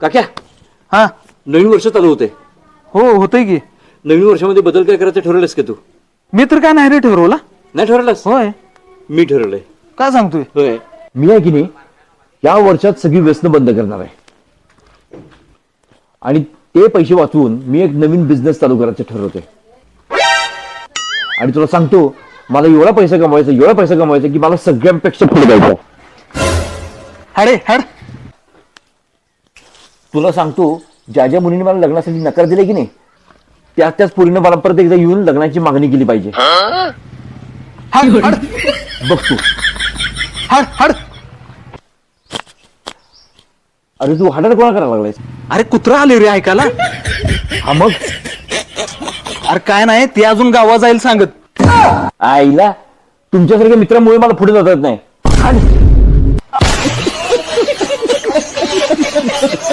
काक्या हा नवीन वर्ष चालू होते. हो होतंय की. नवीन वर्षामध्ये बदल काय करायचं ठरवलंस का तू? मी तर काय नाही रे ठरवला. नाही ठरवलंस? होय. मी ठरवलंय. काय सांगतोय? होय. मी आहे की नाही या वर्षात सगळी व्यसनं बंद करणार आहे आणि ते पैसे वाचवून मी एक नवीन बिझनेस चालू करायचं ठरवतोय. आणि तुला सांगतो मला एवढा पैसा कमवायचा की मला सगळ्यांपेक्षा पुढे जायचं. हाडे हाड. तुला सांगतो ज्या मुलीने मला लग्नासाठी नकार दिले की नाही त्याच पोरीनं मला परत एकदा येऊन लग्नाची मागणी केली पाहिजे. हाड हाड बघ तू. हाड हाड. अरे तू हाडार कोणा करायला लागलायस? अरे कुत्रा आले रे ऐकायला. हा मग अरे काय नाही ते अजून गावा जाईल सांगत. आईला तुमच्यासारख्या मित्रामुळे मला पुढे जाता येत नाही.